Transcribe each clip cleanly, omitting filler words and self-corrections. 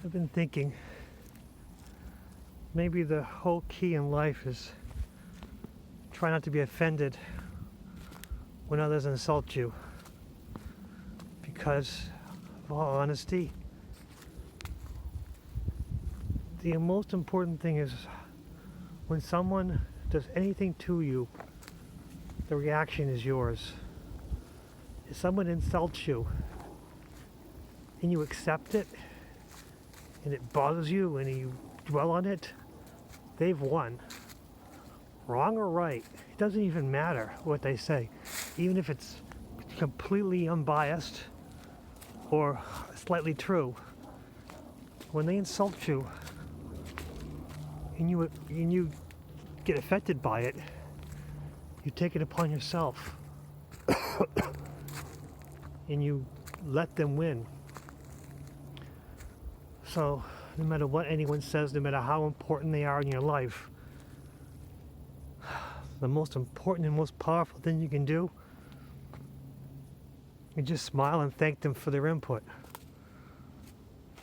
I've been thinking maybe the whole key in life is try not to be offended when others insult you, because of all honesty, the most important thing is when someone does anything to you, the reaction is yours. If someone insults you and you accept it and it bothers you and you dwell on it, they've won. Wrong or right, it doesn't even matter what they say. Even if it's completely unbiased or slightly true, when they insult you and you get affected by it, you take it upon yourself and you let them win. So no matter what anyone says, no matter how important they are in your life, the most important and most powerful thing you can do is just smile and thank them for their input,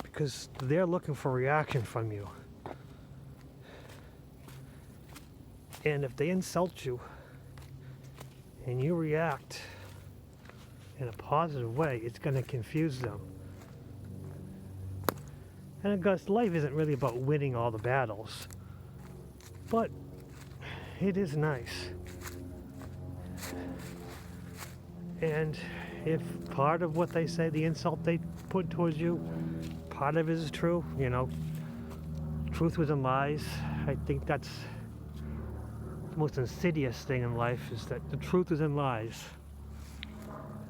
because they're looking for a reaction from you. And if they insult you and you react in a positive way, it's going to confuse them. And of course, life isn't really about winning all the battles, but it is nice. And if part of what they say, the insult they put towards you, part of it is true, truth within lies, I think that's the most insidious thing in life, is that the truth is in lies.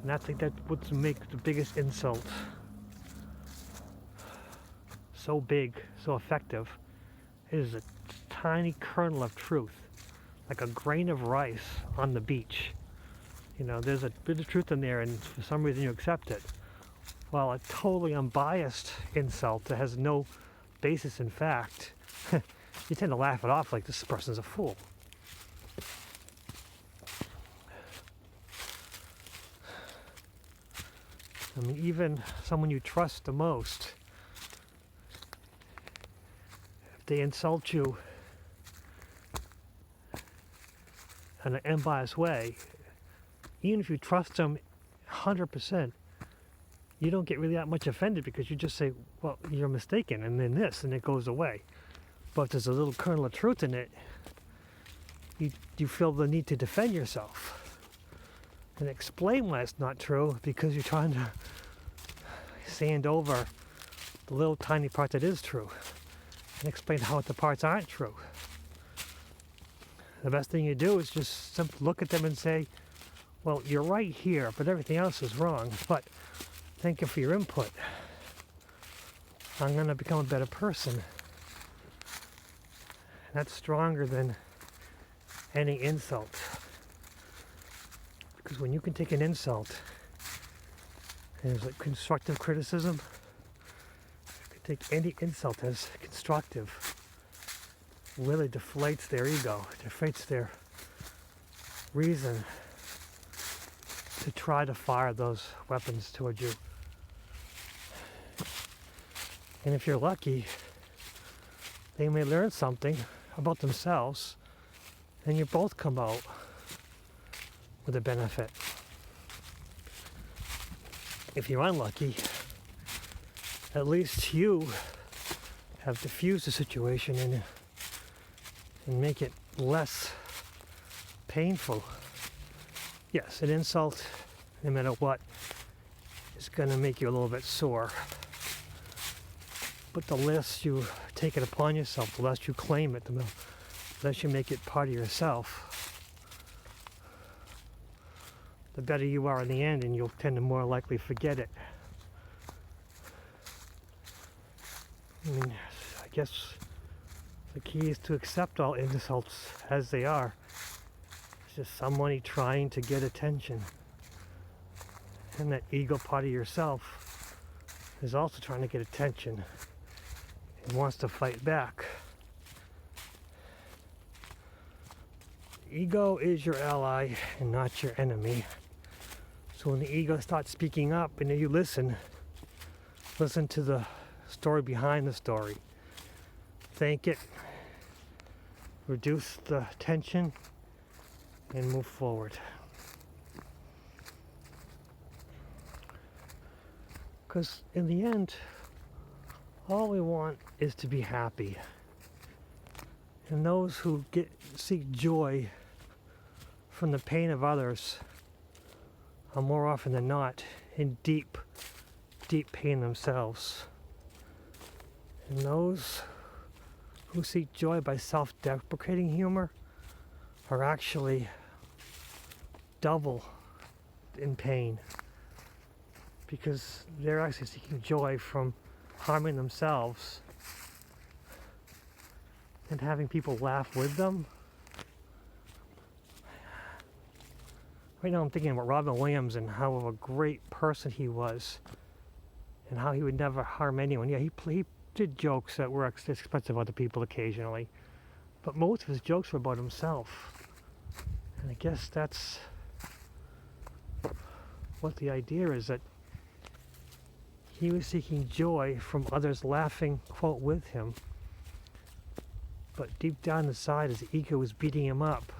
And I think that's what makes the biggest insult so big, so effective. It is a tiny kernel of truth, like a grain of rice on the beach. There's a bit of truth in there, and for some reason you accept it. While a totally unbiased insult that has no basis in fact, you tend to laugh it off like this person's a fool. I mean, even someone you trust the most, if they insult you in an unbiased way, even if you trust them 100%, you don't get really that much offended, because you just say, well, you're mistaken, and then this, and it goes away. But if there's a little kernel of truth in it, you feel the need to defend yourself and explain why it's not true, because you're trying to sand over the little tiny part that is true and explain how the parts aren't true. The best thing you do is just simply look at them and say, well, you're right here, but everything else is wrong, but thank you for your input. I'm going to become a better person. And that's stronger than any insult. Because when you can take an insult and it's like constructive criticism, you can take any insult as constructive. Really deflates their ego, deflates their reason to try to fire those weapons towards you. And if you're lucky, they may learn something about themselves, and you both come out with a benefit. If you're unlucky, at least you have diffused the situation and make it less painful. Yes, an insult, no matter what, is going to make you a little bit sore. But the less you take it upon yourself, the less you claim it, the less you make it part of yourself, the better you are in the end, and you'll tend to more likely forget it. I guess the key is to accept all insults as they are. It's just somebody trying to get attention. And that ego part of yourself is also trying to get attention and wants to fight back. Ego is your ally and not your enemy. So when the ego starts speaking up and you listen to the story behind the story. Thank it, reduce the tension, and move forward. Because in the end, all we want is to be happy. And those who seek joy from the pain of others are more often than not in deep, deep pain themselves. And those who seek joy by self-deprecating humor are actually double in pain, because they're actually seeking joy from harming themselves and having people laugh with them. Right now I'm thinking about Robin Williams and how of a great person he was and how he would never harm anyone. Yeah, he did jokes that were at the expense of other people occasionally, but most of his jokes were about himself. And I guess that's what the idea is, that he was seeking joy from others laughing, quote, with him. But deep down inside, his ego was beating him up.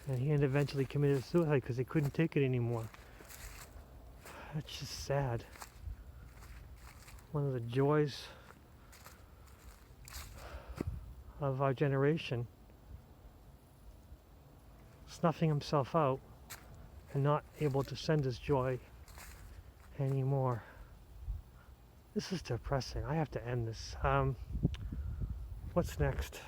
And he had eventually committed suicide because he couldn't take it anymore. That's just sad. One of the joys of our generation. Snuffing himself out and not able to send his joy anymore. This is depressing. I have to end this. What's next?